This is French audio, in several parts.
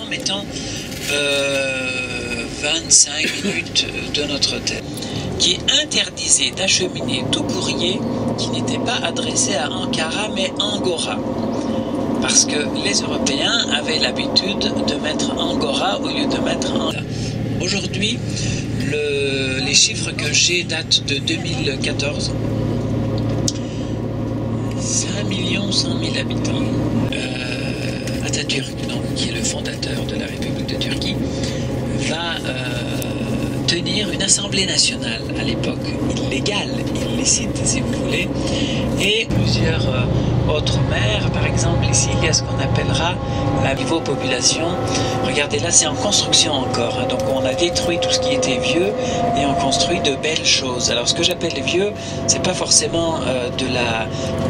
Mettons 25 minutes de notre thème, qui interdisait d'acheminer tout courrier qui n'était pas adressé à Ankara mais Angora. Parce que les Européens avaient l'habitude de mettre Angora au lieu de mettre Ankara. Aujourd'hui, les chiffres que j'ai datent de 2014. 5 100 000 habitants. Atatürk, donc, qui est le fondateur de la République de Turquie, va tenir une assemblée nationale à l'époque, illégale, illicite si vous voulez, et plusieurs autres maires. Par exemple, ici il y a ce qu'on appellera la niveau population. Regardez là, c'est en construction encore, hein. Donc on a détruit tout ce qui était vieux et on construit de belles choses. Alors ce que j'appelle vieux, c'est pas forcément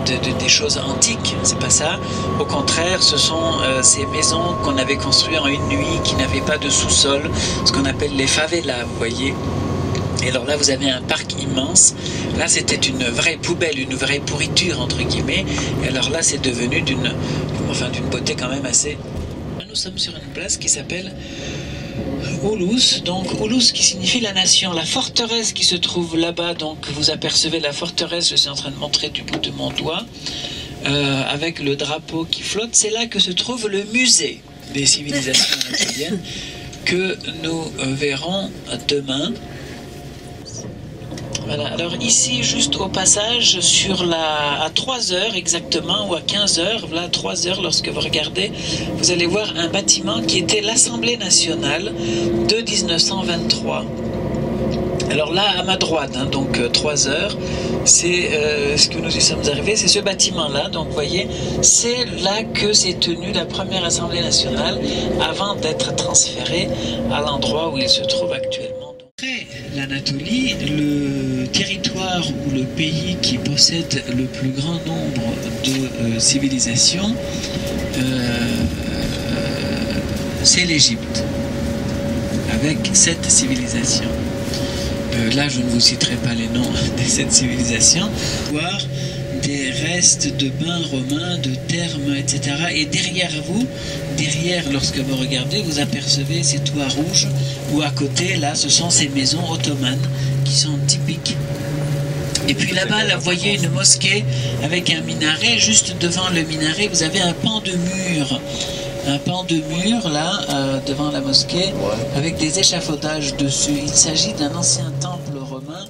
des choses antiques, c'est pas ça. Au contraire, ce sont ces maisons qu'on avait construites en une nuit, qui n'avaient pas de sous-sol, ce qu'on appelle les favelas, vous voyez. Et alors là, vous avez un parc immense. Là, c'était une vraie poubelle, une vraie pourriture, entre guillemets. Et alors là, c'est devenu d'une beauté quand même assez... Nous sommes sur une place qui s'appelle Ulus. Donc, Ulus qui signifie la nation. La forteresse qui se trouve là-bas, donc vous apercevez la forteresse, je suis en train de montrer du bout de mon doigt, avec le drapeau qui flotte. C'est là que se trouve le musée des civilisations anatoliennes que nous verrons demain. Voilà, alors ici, juste au passage, à 3 heures exactement, ou à 15 heures, là, 3 heures, lorsque vous regardez, vous allez voir un bâtiment qui était l'Assemblée nationale de 1923. Alors là, à ma droite, hein, donc 3 heures, c'est ce que nous y sommes arrivés, c'est ce bâtiment-là. Donc vous voyez, c'est là que s'est tenue la première Assemblée nationale avant d'être transférée à l'endroit où il se trouve actuellement. Après l'Anatolie, le territoire ou le pays qui possède le plus grand nombre de civilisations, c'est l'Égypte, avec 7 civilisations. Là, je ne vous citerai pas les noms de cette civilisation. Voir des restes de bains romains, de thermes, etc. Et derrière vous, lorsque vous regardez, vous apercevez ces toits rouges, où à côté, là, ce sont ces maisons ottomanes qui sont typiques. Et puis là-bas, là, vous voyez une mosquée avec un minaret. Juste devant le minaret, vous avez un pan de mur. Un pan de mur, là, devant la mosquée, avec des échafaudages dessus. Il s'agit d'un ancien temple romain.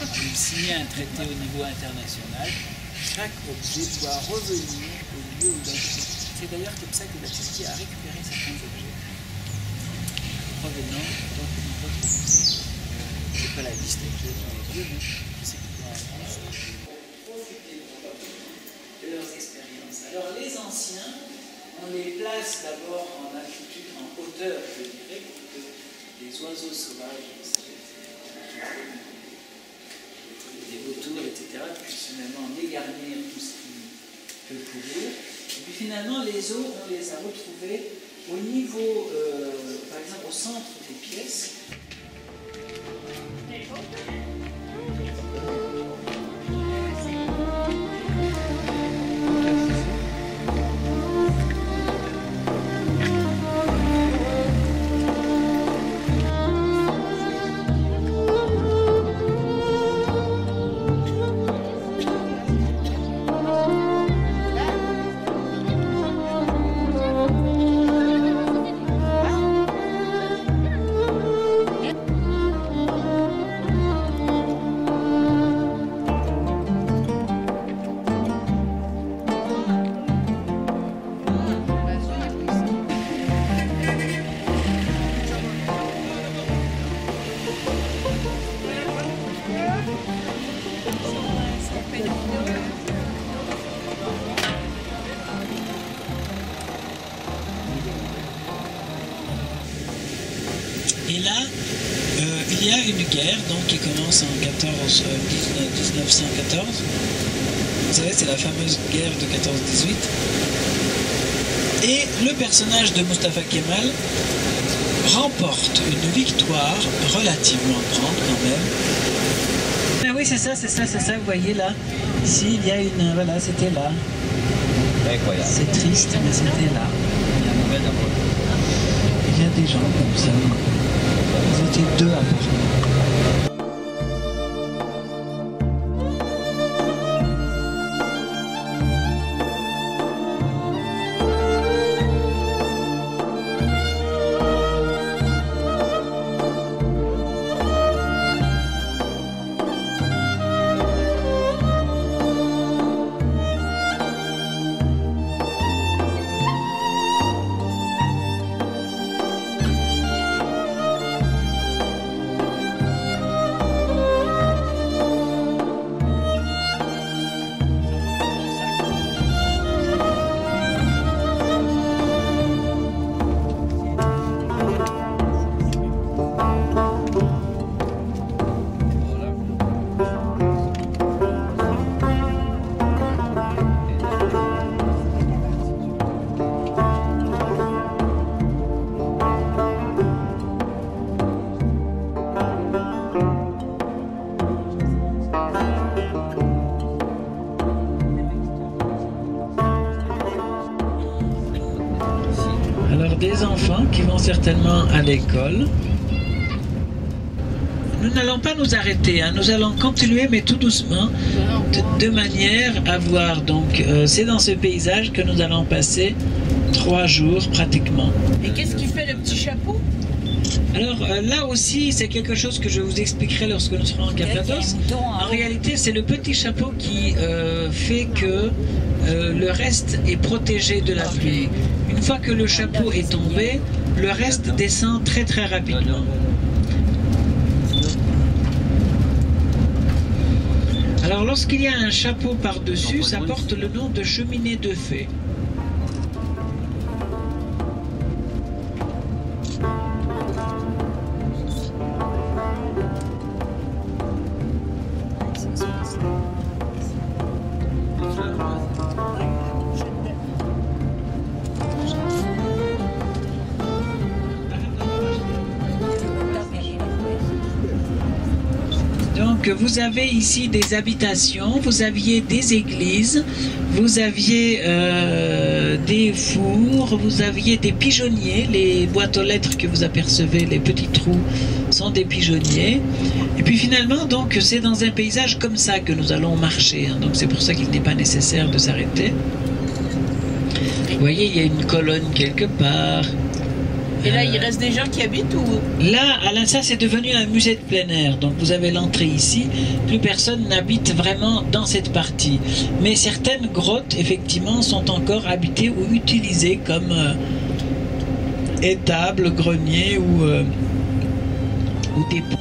Il signait un traité au niveau international. Chaque objet doit revenir au lieu où il a été. C'est d'ailleurs comme ça que la Turquie a récupéré certains objets provenant d'une autre musée. Je n'ai pas la liste actuelle dans les yeux, mais je sais que dans la France, de leurs expériences. Alors les anciens, on les place d'abord en altitude, en hauteur, je dirais, pour que les oiseaux sauvages, des vautours, etc., puissent finalement dégarnir tout ce qui peut courir. Et puis finalement, les os, on les a retrouvés au niveau, par exemple, au centre des pièces. Et là, il y a une guerre donc, qui commence en 1914. Vous savez, c'est la fameuse guerre de 14-18. Et le personnage de Mustafa Kemal remporte une victoire relativement grande quand même. Ah oui, c'est ça, vous voyez là. Ici, il y a une... Voilà, c'était là. Incroyable. C'est triste, mais c'était là. Il y a des gens comme ça. Ils étaient deux apparemment. Des enfants qui vont certainement à l'école. Nous n'allons pas nous arrêter, hein. Nous allons continuer, mais tout doucement, de manière à voir. Donc, c'est dans ce paysage que nous allons passer 3 jours pratiquement. Et qu'est-ce qui fait le petit chapeau? Alors là aussi, c'est quelque chose que je vous expliquerai lorsque nous serons en Cappadoce. En réalité, c'est le petit chapeau qui fait que le reste est protégé de la pluie. Une fois que le chapeau est tombé, le reste descend très très rapidement. Alors lorsqu'il y a un chapeau par-dessus, ça porte le nom de cheminée de fée. Donc vous avez ici des habitations, vous aviez des églises, vous aviez des fours, vous aviez des pigeonniers, les boîtes aux lettres que vous apercevez, les petits trous sont des pigeonniers. Et puis finalement, donc c'est dans un paysage comme ça que nous allons marcher, hein. Donc c'est pour ça qu'il n'est pas nécessaire de s'arrêter. Vous voyez, il y a une colonne quelque part. Et là, il reste des gens qui habitent ou... Là, ça c'est devenu un musée de plein air. Donc vous avez l'entrée ici. Plus personne n'habite vraiment dans cette partie. Mais certaines grottes, effectivement, sont encore habitées ou utilisées comme étables, greniers ou dépôts.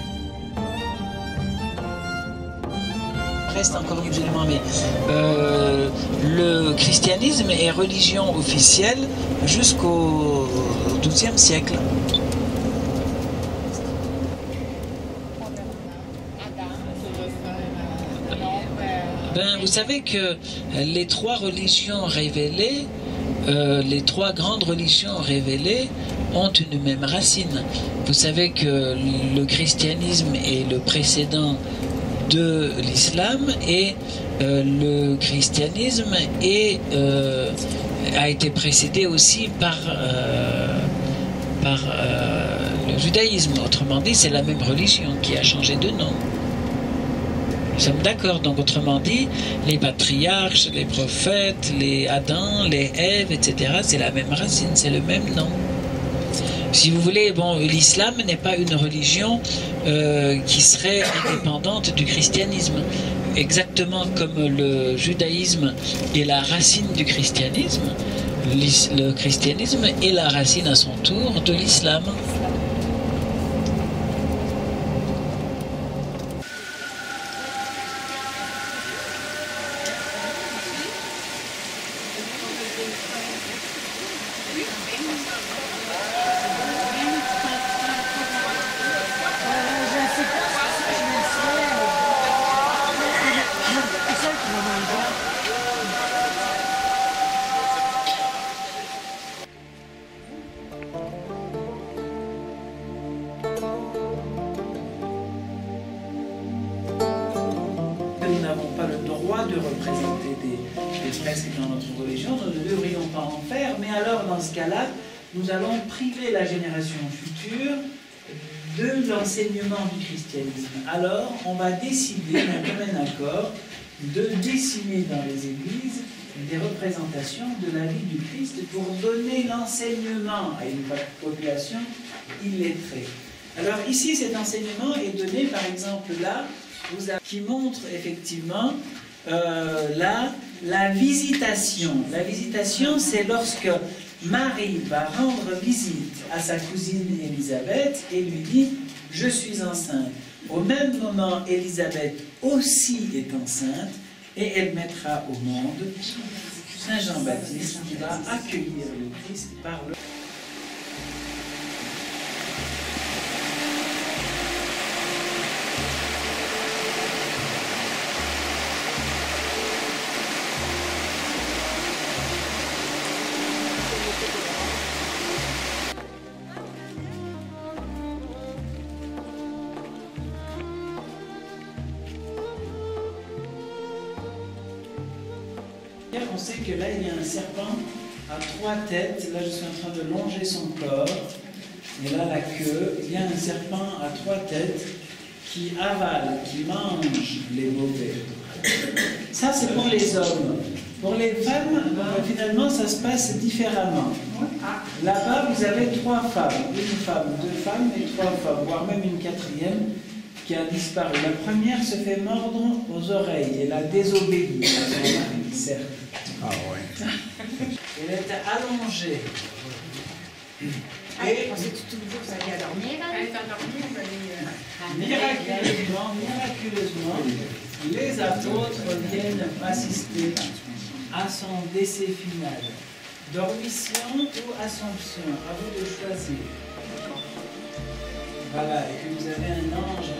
Reste encore musulman, mais le christianisme est religion officielle jusqu'au XIIe siècle. Ben, vous savez que les 3 religions révélées, les 3 grandes religions révélées ont une même racine. Vous savez que le christianisme est le précédent de l'islam et le christianisme a été précédé aussi par le judaïsme. Autrement dit, c'est la même religion qui a changé de nom. Nous sommes d'accord. Donc, autrement dit, les patriarches, les prophètes, les Adam, les Ève, etc., c'est la même racine, c'est le même nom. Si vous voulez, bon, l'islam n'est pas une religion qui serait indépendante du christianisme. Exactement comme le judaïsme est la racine du christianisme, le christianisme est la racine à son tour de l'islam. une religion, nous ne devrions pas en faire, mais alors dans ce cas-là, nous allons priver la génération future de l'enseignement du christianisme. Alors, on va décider d'un commun accord de dessiner dans les églises des représentations de la vie du Christ pour donner l'enseignement à une population illettrée. Alors ici, cet enseignement est donné, par exemple, là, qui montre effectivement la visitation. La visitation, c'est lorsque Marie va rendre visite à sa cousine Élisabeth et lui dit « Je suis enceinte ». Au même moment, Élisabeth aussi est enceinte et elle mettra au monde Saint Jean-Baptiste qui va accueillir le Christ par le... On sait que là, il y a un serpent à 3 têtes. Là, je suis en train de longer son corps. Et là, la queue. Il y a un serpent à 3 têtes qui avale, qui mange les mauvais. Ça, c'est pour les hommes. Pour les femmes, finalement, ça se passe différemment. Là-bas, vous avez 3 femmes. Une femme, 2 femmes et 3 femmes, voire même une 4e qui a disparu. La première se fait mordre aux oreilles. Elle a désobéi à son mari, certes. Ah ouais. Elle était allongée. Ah, je pensais que tu allais dormir. Elle est endormie, on va Miraculeusement, les apôtres viennent assister à son décès final. Dormition ou Assomption, à vous de choisir. Voilà, et que vous avez un ange